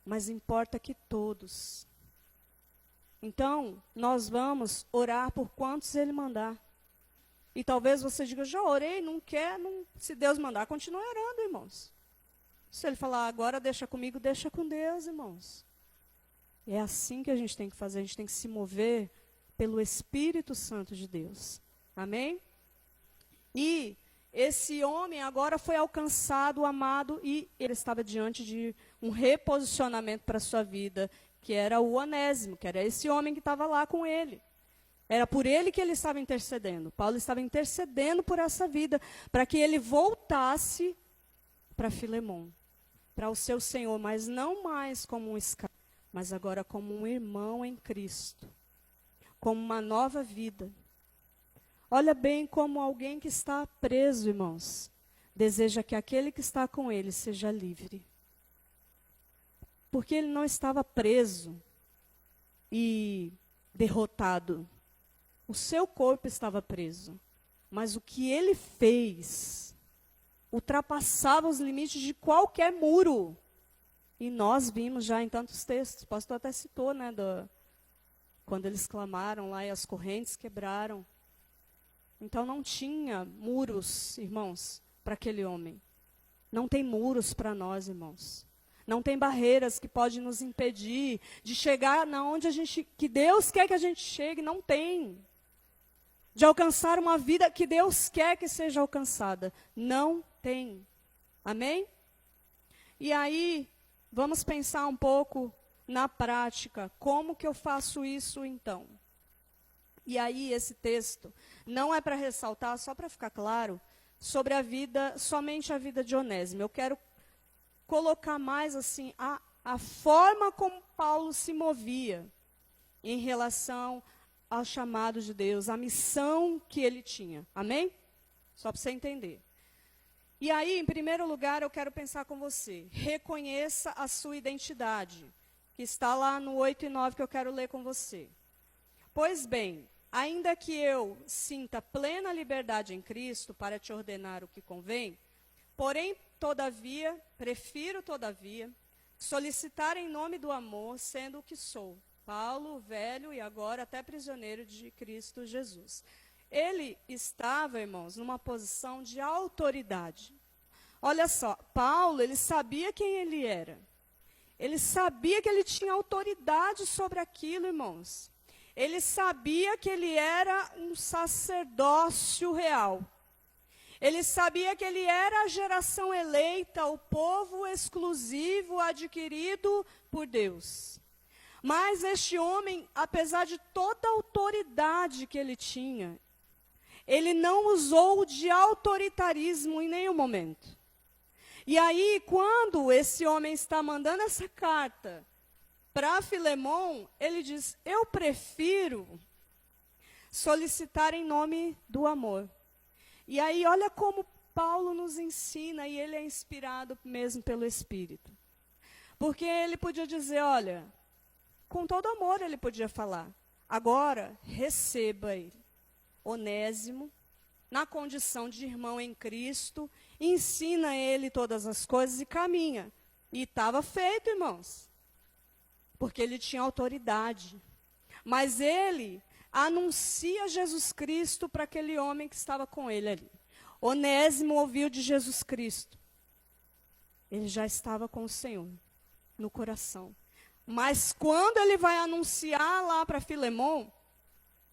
S1: Mas importa que todos. Então, nós vamos orar por quantos ele mandar. E talvez você diga, já orei, não quer, se Deus mandar, continue orando, irmãos. Se ele falar, agora deixa comigo, deixa com Deus, irmãos. E é assim que a gente tem que fazer, a gente tem que se mover pelo Espírito Santo de Deus. Amém? E esse homem agora foi alcançado, amado, e ele estava diante de um reposicionamento para a sua vida, que era o Onésimo, que era esse homem que estava lá com ele. Era por ele que ele estava intercedendo. Paulo estava intercedendo por essa vida, para que ele voltasse para Filemon, para o seu Senhor, mas não mais como um escravo, mas agora como um irmão em Cristo, como uma nova vida. Olha bem como alguém que está preso, irmãos, deseja que aquele que está com ele seja livre. Porque ele não estava preso e derrotado. O seu corpo estava preso, mas o que ele fez ultrapassava os limites de qualquer muro. E nós vimos já em tantos textos, o pastor até citou, né, quando eles clamaram lá e as correntes quebraram. Então não tinha muros, irmãos, para aquele homem. Não tem muros para nós, irmãos. Não tem barreiras que podem nos impedir de chegar na onde que Deus quer que a gente chegue. Não tem. De alcançar uma vida que Deus quer que seja alcançada. Não tem. Amém? E aí, vamos pensar um pouco na prática. Como que eu faço isso então? E aí, esse texto não é para ressaltar, só para ficar claro, sobre somente a vida de Onésimo. Eu quero colocar mais assim, a forma como Paulo se movia em relação ao chamado de Deus, a missão que ele tinha. Amém? Só para você entender. E aí, em primeiro lugar, eu quero pensar com você. Reconheça a sua identidade, que está lá no 8 e 9 que eu quero ler com você. Pois bem, ainda que eu sinta plena liberdade em Cristo para te ordenar o que convém, porém, prefiro, todavia, solicitar em nome do amor, sendo o que sou, Paulo, velho e agora até prisioneiro de Cristo Jesus. Ele estava, irmãos, numa posição de autoridade. Olha só, Paulo, ele sabia quem ele era. Ele sabia que ele tinha autoridade sobre aquilo, irmãos. Ele sabia que ele era um sacerdócio real. Ele sabia que ele era a geração eleita, o povo exclusivo, adquirido por Deus. Mas este homem, apesar de toda a autoridade que ele tinha, ele não usou de autoritarismo em nenhum momento. E aí, quando esse homem está mandando essa carta para Filemon, ele diz, eu prefiro solicitar em nome do amor. E aí, olha como Paulo nos ensina, e ele é inspirado mesmo pelo Espírito. Porque ele podia dizer, olha, com todo amor ele podia falar, agora receba ele. Onésimo, na condição de irmão em Cristo, ensina ele todas as coisas e caminha. E estava feito, irmãos, porque ele tinha autoridade. Mas ele anuncia Jesus Cristo para aquele homem que estava com ele ali. Onésimo ouviu de Jesus Cristo. Ele já estava com o Senhor no coração. Mas quando ele vai anunciar lá para Filemon,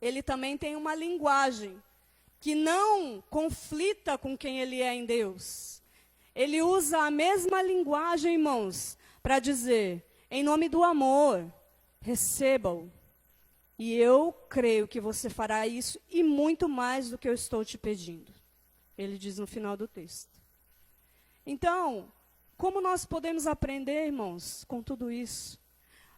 S1: ele também tem uma linguagem que não conflita com quem ele é em Deus. Ele usa a mesma linguagem, irmãos, para dizer, em nome do amor, receba-o. E eu creio que você fará isso e muito mais do que eu estou te pedindo. Ele diz no final do texto. Então, como nós podemos aprender, irmãos, com tudo isso?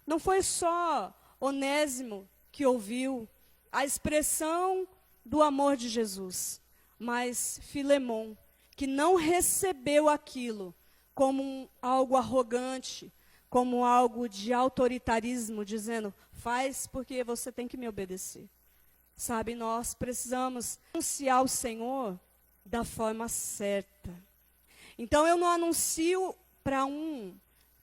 S1: Não foi só Onésimo que ouviu a expressão do amor de Jesus, mas Filemon, que não recebeu aquilo como algo arrogante, como algo de autoritarismo, dizendo, faz porque você tem que me obedecer. Sabe, nós precisamos anunciar o Senhor da forma certa. Então, eu não anuncio para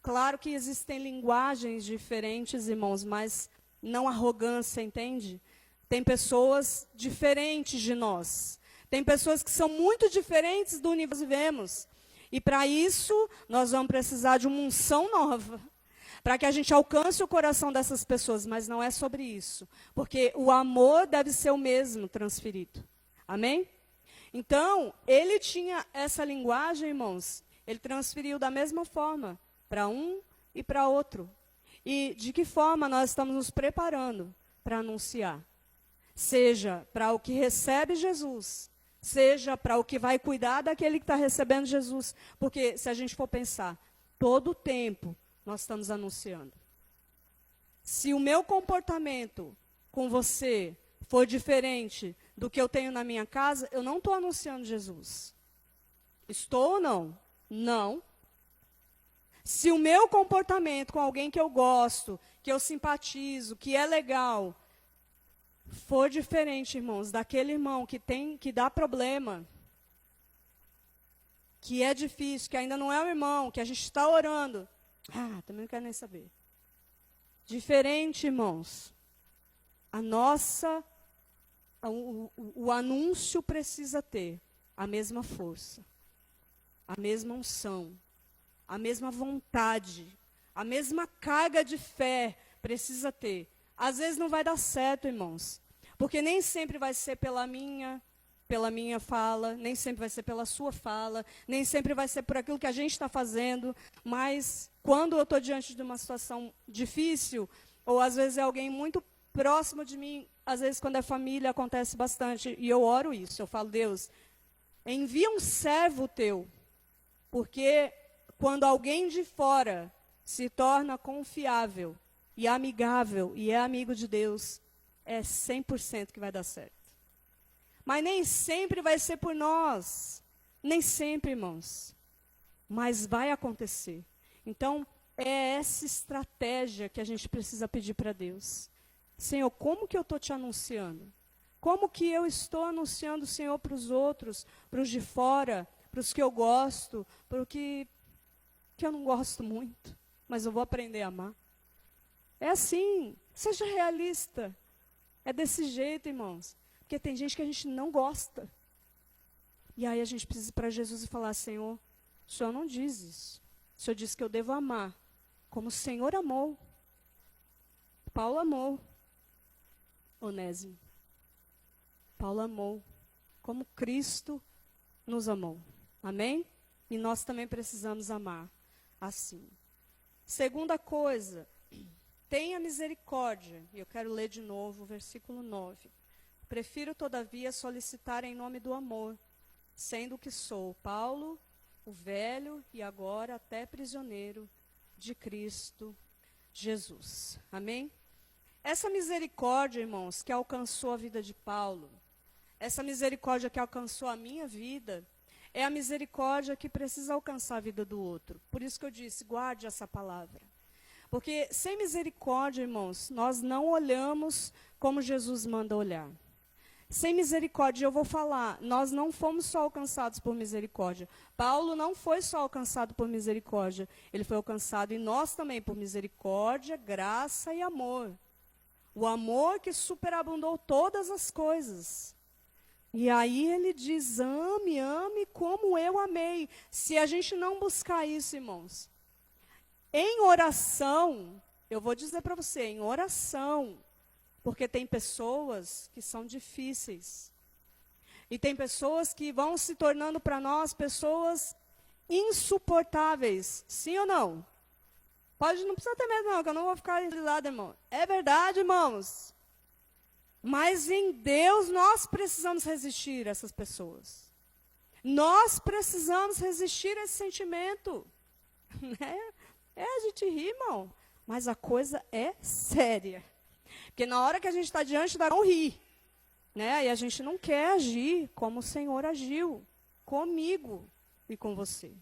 S1: claro que existem linguagens diferentes, irmãos, mas não arrogância, entende? Tem pessoas diferentes de nós. Tem pessoas que são muito diferentes do universo que vivemos. E para isso, nós vamos precisar de uma unção nova. Para que a gente alcance o coração dessas pessoas. Mas não é sobre isso. Porque o amor deve ser o mesmo transferido. Amém? Então, ele tinha essa linguagem, irmãos. Ele transferiu da mesma forma para um e para outro. E de que forma nós estamos nos preparando para anunciar? Seja para o que recebe Jesus, seja para o que vai cuidar daquele que está recebendo Jesus. Porque se a gente for pensar, todo o tempo nós estamos anunciando. Se o meu comportamento com você for diferente do que eu tenho na minha casa, eu não estou anunciando Jesus. Estou ou não? Não. Se o meu comportamento com alguém que eu gosto, que eu simpatizo, que é legal, for diferente, irmãos, daquele irmão que dá problema, que é difícil, que ainda não é o irmão, que a gente está orando, também não quero nem saber. Diferente, irmãos. O anúncio precisa ter a mesma força, a mesma unção, a mesma vontade, a mesma carga de fé precisa ter. Às vezes não vai dar certo, irmãos, porque nem sempre vai ser pela minha fala, nem sempre vai ser pela sua fala, nem sempre vai ser por aquilo que a gente está fazendo, mas quando eu estou diante de uma situação difícil, ou às vezes é alguém muito próximo de mim, às vezes quando é família acontece bastante, e eu oro isso, eu falo, Deus, envia um servo teu, porque quando alguém de fora se torna confiável e amigável e é amigo de Deus, é 100% que vai dar certo. Mas nem sempre vai ser por nós. Nem sempre, irmãos. Mas vai acontecer. Então, é essa estratégia que a gente precisa pedir para Deus. Senhor, como que eu estou te anunciando? Como que eu estou anunciando o Senhor para os outros, para os de fora, para os que eu gosto, para o que eu não gosto muito, mas eu vou aprender a amar? É assim, seja realista. É desse jeito, irmãos. Porque tem gente que a gente não gosta. E aí a gente precisa ir para Jesus e falar, Senhor, o Senhor não diz isso. O Senhor diz que eu devo amar como o Senhor amou. Paulo amou Onésimo. Paulo amou como Cristo nos amou. Amém? E nós também precisamos amar assim. Segunda coisa, tenha misericórdia. E eu quero ler de novo o versículo 9. Prefiro, todavia, solicitar em nome do amor, sendo que sou Paulo, o velho e agora até prisioneiro de Cristo Jesus. Amém? Essa misericórdia, irmãos, que alcançou a vida de Paulo, essa misericórdia que alcançou a minha vida, é a misericórdia que precisa alcançar a vida do outro. Por isso que eu disse, guarde essa palavra. Porque sem misericórdia, irmãos, nós não olhamos como Jesus manda olhar. Sem misericórdia, eu vou falar, nós não fomos só alcançados por misericórdia. Paulo não foi só alcançado por misericórdia, ele foi alcançado, e nós também, por misericórdia, graça e amor. O amor que superabundou todas as coisas. E aí ele diz, ame, ame como eu amei. Se a gente não buscar isso, irmãos, em oração, eu vou dizer para você, em oração, porque tem pessoas que são difíceis. E tem pessoas que vão se tornando para nós pessoas insuportáveis. Sim ou não? Não precisa ter medo não, que eu não vou ficar grilado, irmão. É verdade, irmãos. Mas em Deus nós precisamos resistir a essas pessoas. Nós precisamos resistir a esse sentimento. A gente ri, irmão. Mas a coisa é séria. Porque na hora que a gente está diante da não rir, né? E a gente não quer agir como o Senhor agiu comigo e com você.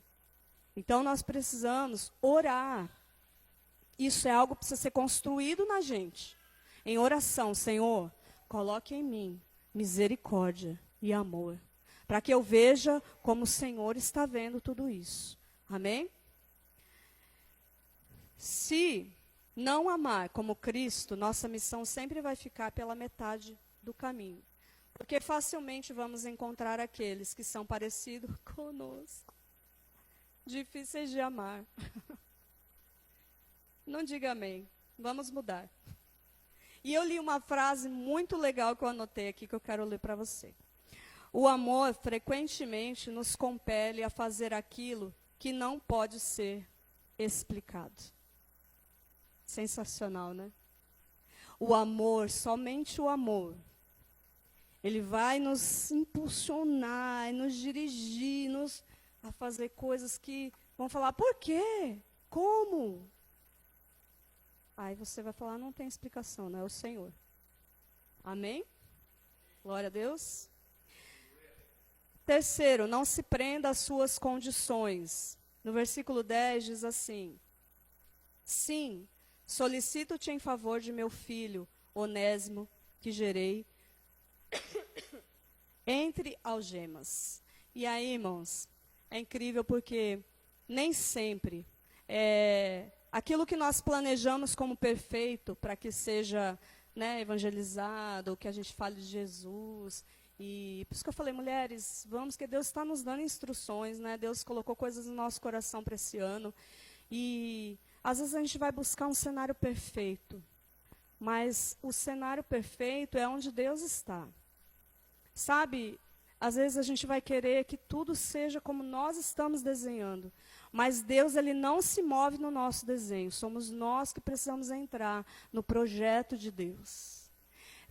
S1: Então nós precisamos orar. Isso é algo que precisa ser construído na gente. Em oração, Senhor, coloque em mim misericórdia e amor, para que eu veja como o Senhor está vendo tudo isso. Amém? Se não amar como Cristo, nossa missão sempre vai ficar pela metade do caminho. Porque facilmente vamos encontrar aqueles que são parecidos conosco. Difíceis de amar. Não diga amém. Vamos mudar. E eu li uma frase muito legal que eu anotei aqui, que eu quero ler para você. O amor frequentemente nos compele a fazer aquilo que não pode ser explicado. Sensacional, né? O amor, somente o amor, ele vai nos impulsionar, nos dirigir, a fazer coisas que vão falar, por quê? Como? Aí você vai falar, não tem explicação, não é o Senhor. Amém? Glória a Deus. Terceiro, não se prenda às suas condições. No versículo 10 diz assim, sim, solicito-te em favor de meu filho, Onésimo, que gerei entre algemas. E aí, irmãos, é incrível porque nem sempre aquilo que nós planejamos como perfeito para que seja, né, evangelizado, que a gente fale de Jesus E por isso que eu falei, mulheres, vamos, que Deus está nos dando instruções, né? Deus colocou coisas no nosso coração para esse ano. E às vezes a gente vai buscar um cenário perfeito. Mas o cenário perfeito é onde Deus está. Sabe, às vezes a gente vai querer que tudo seja como nós estamos desenhando. Mas Deus, Ele não se move no nosso desenho. Somos nós que precisamos entrar no projeto de Deus.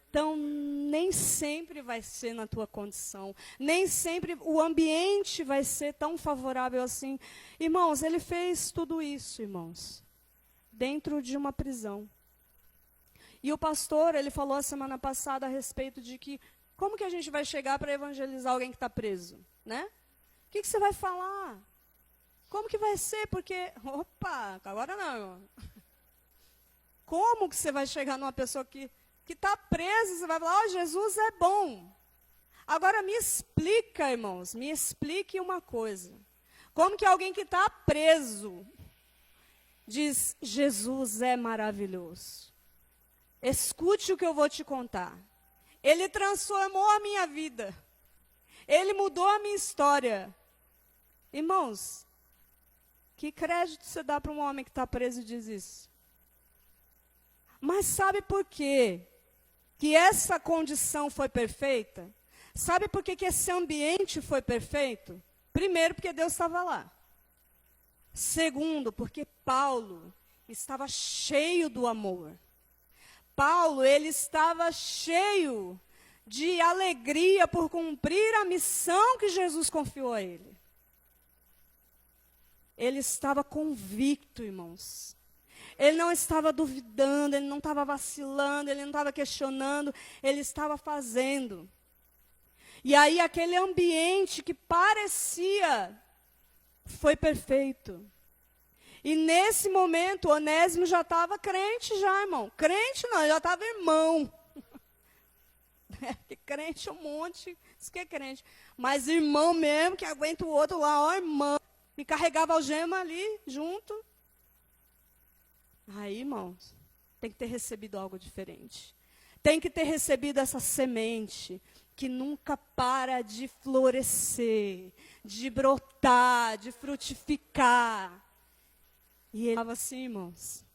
S1: Então, nem sempre vai ser na tua condição. Nem sempre o ambiente vai ser tão favorável assim. Irmãos, Ele fez tudo isso, irmãos, dentro de uma prisão. E o pastor, ele falou a semana passada a respeito de que, como que a gente vai chegar para evangelizar alguém que está preso, né? O que você vai falar? Como que vai ser? Porque, opa, agora não, irmão. Como que você vai chegar numa pessoa que está presa, você vai falar, Jesus é bom. Agora me explica, irmãos, me explique uma coisa. Como que alguém que está preso diz, Jesus é maravilhoso? Escute o que eu vou te contar. Ele transformou a minha vida. Ele mudou a minha história. Irmãos, que crédito você dá para um homem que está preso e diz isso? Mas sabe por quê que essa condição foi perfeita? Sabe por que esse ambiente foi perfeito? Primeiro, porque Deus estava lá. Segundo, porque Paulo estava cheio do amor. Paulo, ele estava cheio de alegria por cumprir a missão que Jesus confiou a ele. Ele estava convicto, irmãos. Ele não estava duvidando, ele não estava vacilando, ele não estava questionando, ele estava fazendo. E aí aquele ambiente que parecia foi perfeito. E nesse momento, Onésimo já estava crente já, irmão. Crente não, já estava irmão. Crente é um monte, isso que é crente. Mas irmão mesmo, que aguenta o outro lá, ó, irmão. E carregava algema ali, junto. Aí, irmãos, tem que ter recebido algo diferente. Tem que ter recebido essa semente que nunca para de florescer, de brotar, de frutificar. E ele estava assim, irmãos,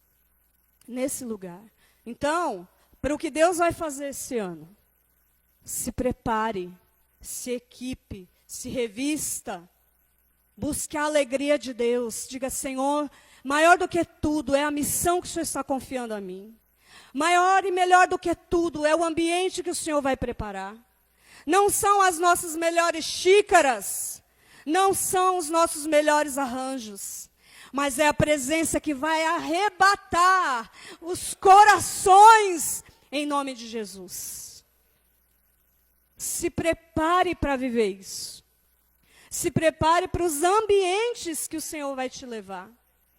S1: nesse lugar. Então, para o que Deus vai fazer esse ano, se prepare, se equipe, se revista, busque a alegria de Deus. Diga, Senhor, maior do que tudo é a missão que o Senhor está confiando a mim. Maior e melhor do que tudo é o ambiente que o Senhor vai preparar. Não são as nossas melhores xícaras, não são os nossos melhores arranjos, mas é a presença que vai arrebatar os corações em nome de Jesus. Se prepare para viver isso. Se prepare para os ambientes que o Senhor vai te levar.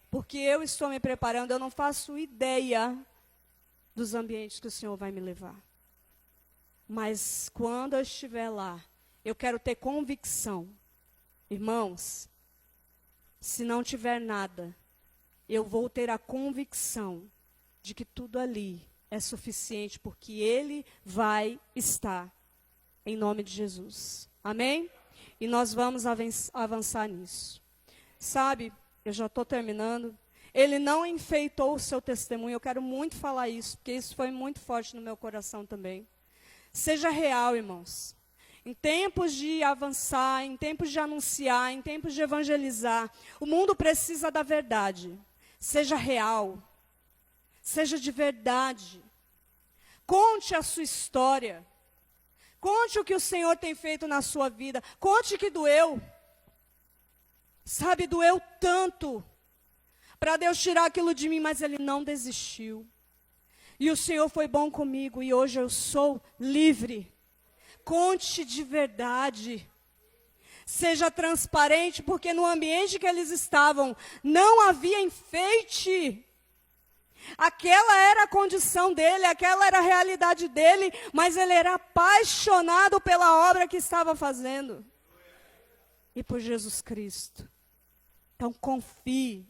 S1: Porque eu estou me preparando, eu não faço ideia dos ambientes que o Senhor vai me levar. Mas quando eu estiver lá, eu quero ter convicção. Irmãos, se não tiver nada, eu vou ter a convicção de que tudo ali é suficiente, porque Ele vai estar, em nome de Jesus. Amém? E nós vamos avançar nisso. Sabe, eu já estou terminando. Ele não enfeitou o seu testemunho, eu quero muito falar isso, porque isso foi muito forte no meu coração também. Seja real, irmãos. Em tempos de avançar, em tempos de anunciar, em tempos de evangelizar, o mundo precisa da verdade. Seja real. Seja de verdade. Conte a sua história. Conte o que o Senhor tem feito na sua vida. Conte que doeu. Sabe, doeu tanto para Deus tirar aquilo de mim, mas Ele não desistiu. E o Senhor foi bom comigo e hoje eu sou livre. Conte de verdade. Seja transparente, porque no ambiente que eles estavam não havia enfeite. Aquela era a condição dele, aquela era a realidade dele, mas ele era apaixonado pela obra que estava fazendo. E por Jesus Cristo. Então confie.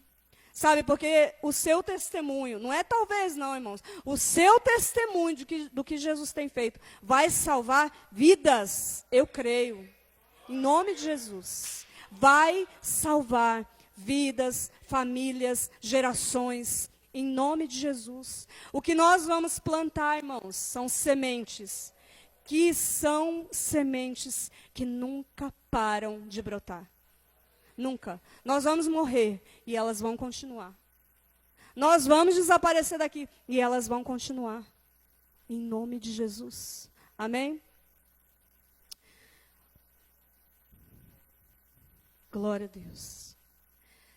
S1: Sabe, porque o seu testemunho, não é talvez não, irmãos, o seu testemunho do que Jesus tem feito vai salvar vidas, eu creio, em nome de Jesus. Vai salvar vidas, famílias, gerações, em nome de Jesus. O que nós vamos plantar, irmãos, são sementes que nunca param de brotar. Nunca. Nós vamos morrer e elas vão continuar. Nós vamos desaparecer daqui e elas vão continuar. Em nome de Jesus. Amém? Glória a Deus.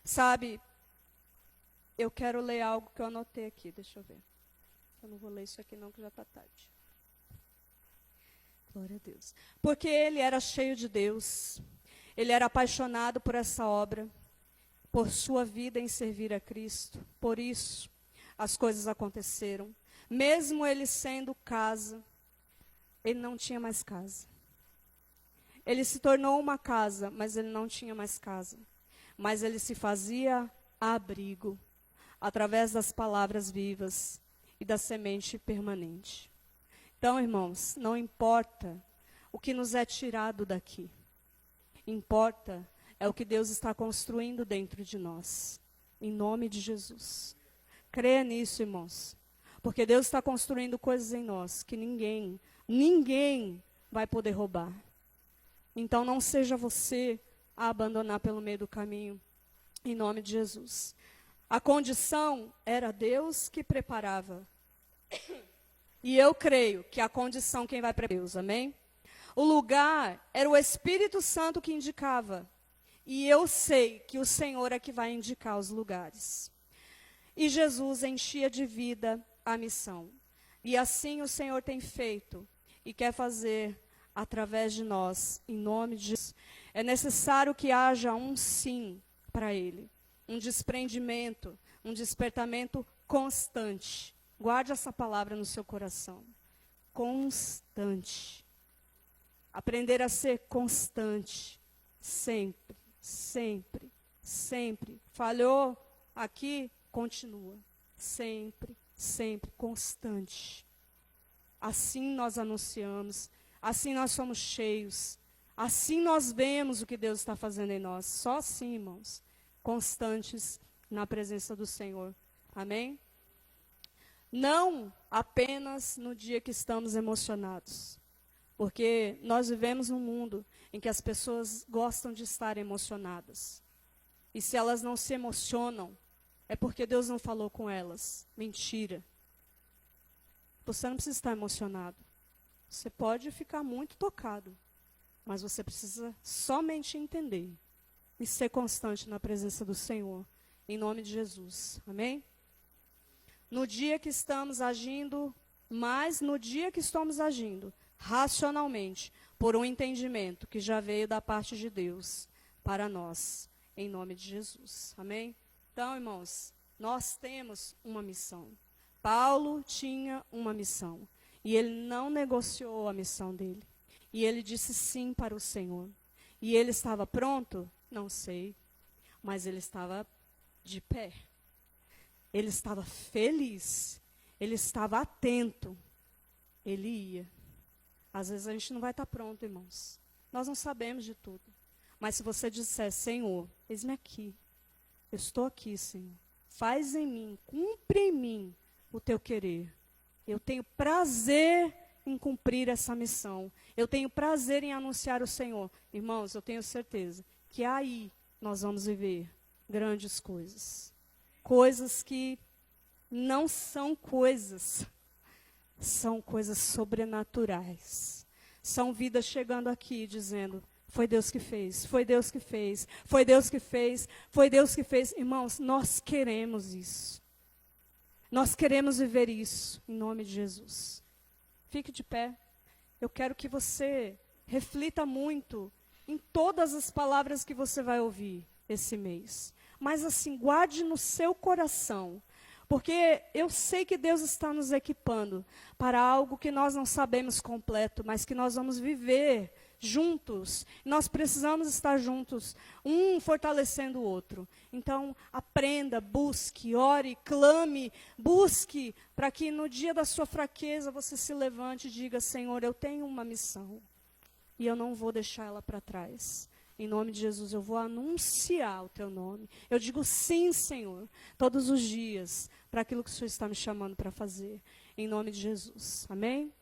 S1: Sabe, eu quero ler algo que eu anotei aqui. Deixa eu ver. Eu não vou ler isso aqui não, que já está tarde. Glória a Deus. Porque ele era cheio de Deus. Ele era apaixonado por essa obra, por sua vida em servir a Cristo. Por isso, as coisas aconteceram. Mesmo ele sendo casa, ele não tinha mais casa. Ele se tornou uma casa, mas ele não tinha mais casa. Mas ele se fazia abrigo, através das palavras vivas e da semente permanente. Então, irmãos, não importa o que nos é tirado daqui. Importa é o que Deus está construindo dentro de nós. Em nome de Jesus. Creia nisso, irmãos. Porque Deus está construindo coisas em nós que ninguém vai poder roubar. Então não seja você a abandonar pelo meio do caminho. Em nome de Jesus. A condição era Deus que preparava. E eu creio que a condição quem vai preparar é Deus, amém? O lugar era o Espírito Santo que indicava. E eu sei que o Senhor é que vai indicar os lugares. E Jesus enchia de vida a missão. E assim o Senhor tem feito e quer fazer através de nós, em nome de Jesus. É necessário que haja um sim para Ele. Um desprendimento, um despertamento constante. Guarde essa palavra no seu coração. Constante. Aprender a ser constante, sempre, sempre, sempre. Falhou aqui, continua. Sempre, sempre, constante. Assim nós anunciamos, assim nós somos cheios, assim nós vemos o que Deus está fazendo em nós. Só assim, irmãos, constantes na presença do Senhor. Amém? Não apenas no dia que estamos emocionados. Porque nós vivemos num mundo em que as pessoas gostam de estar emocionadas. E se elas não se emocionam, é porque Deus não falou com elas. Mentira. Você não precisa estar emocionado. Você pode ficar muito tocado. Mas você precisa somente entender. E ser constante na presença do Senhor. Em nome de Jesus. Amém? No dia que estamos agindo, mas no dia que estamos agindo racionalmente, por um entendimento que já veio da parte de Deus para nós, em nome de Jesus. Amém? Então, irmãos, nós temos uma missão. Paulo tinha uma missão. E ele não negociou a missão dele. E ele disse sim para o Senhor. E ele estava pronto? Não sei. Mas ele estava de pé. Ele estava feliz. Ele estava atento. Ele ia. Às vezes a gente não vai estar pronto, irmãos. Nós não sabemos de tudo. Mas se você disser, Senhor, eis-me aqui. Eu estou aqui, Senhor. Faz em mim, cumpre em mim o teu querer. Eu tenho prazer em cumprir essa missão. Eu tenho prazer em anunciar o Senhor. Irmãos, eu tenho certeza que aí nós vamos viver grandes coisas. Coisas que não são coisas. São coisas sobrenaturais. São vidas chegando aqui dizendo, foi Deus que fez, foi Deus que fez, foi Deus que fez, foi Deus que fez. Irmãos, nós queremos isso. Nós queremos viver isso, em nome de Jesus. Fique de pé. Eu quero que você reflita muito em todas as palavras que você vai ouvir esse mês. Mas assim, guarde no seu coração. Porque eu sei que Deus está nos equipando para algo que nós não sabemos completo, mas que nós vamos viver juntos. Nós precisamos estar juntos, um fortalecendo o outro. Então, aprenda, busque, ore, clame, busque, para que no dia da sua fraqueza você se levante e diga: Senhor, eu tenho uma missão e eu não vou deixar ela para trás. Em nome de Jesus, eu vou anunciar o teu nome. Eu digo sim, Senhor, todos os dias, para aquilo que o Senhor está me chamando para fazer. Em nome de Jesus. Amém?